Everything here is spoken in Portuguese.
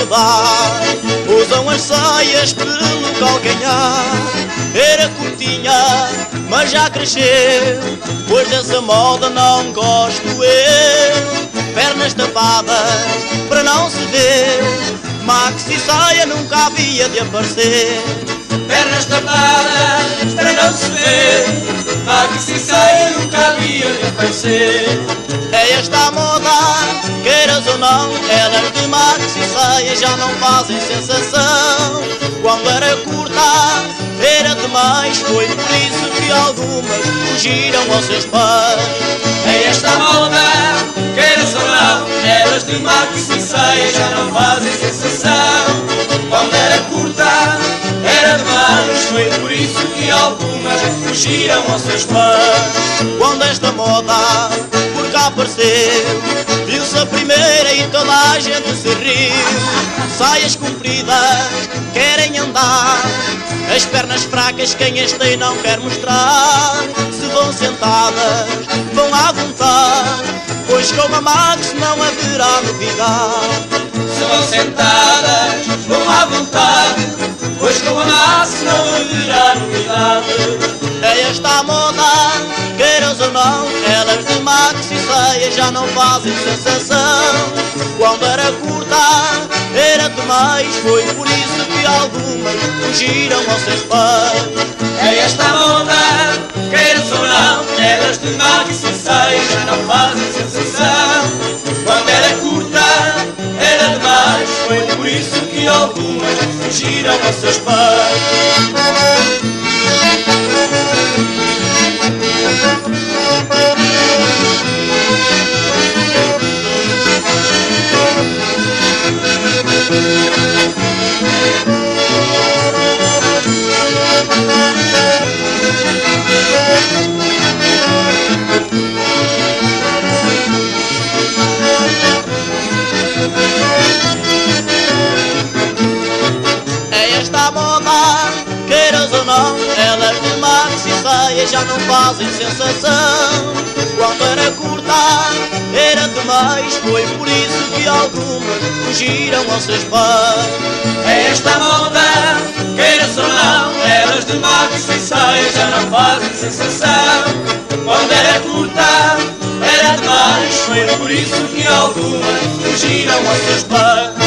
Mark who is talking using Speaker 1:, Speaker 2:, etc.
Speaker 1: dar. Usam as saias pelo calcanhar. Era curtinha, mas já cresceu, pois dessa moda não gosto eu. Pernas tapadas para não se ver, maxi saia nunca havia de aparecer.
Speaker 2: Pernas tapadas para não se ver, maxi saia nunca havia de aparecer.
Speaker 1: É esta a moda, queiras ou não, elas de maxi saia já não fazem sensação. Quando era curta, era demais, foi por isso que algumas fugiram aos seus pais.
Speaker 2: É esta a moda, queiras ou não, elas de maxi saia já não fazem sensação. Quando era curta, era demais, foi por isso que algumas fugiram aos seus pais.
Speaker 1: Quando esta moda por cá apareceu, viu-se a primeira e toda a gente se riu. Saias compridas, querem andar, as pernas fracas quem as tem não quer mostrar. Se vão sentadas, vão à vontade, pois com a Max não haverá novidade.
Speaker 2: Se vão sentadas, vão à vontade, pois com a Max não haverá novidade.
Speaker 1: É esta a moda, queiras ou não, elas de maxi saia já não fazem sensação. Quando era curta, era demais, foi por isso que algumas fugiram aos seus pais.
Speaker 2: É esta a moda, queiras ou não, elas de maxi saia já não fazem sensação. Quando era curta, era demais, foi por isso que algumas fugiram aos seus pais.
Speaker 1: É esta a moda, queiras ou não, elas de maxi saia já não fazem sensação. Quando era curta, era demais, foi por isso que algumas fugiram aos seus pais.
Speaker 2: É esta a moda, queiras ou não, elas de maxi saia já não fazem sensação. Quando era curta, era demais, foi por isso que algumas fugiram aos seus pais.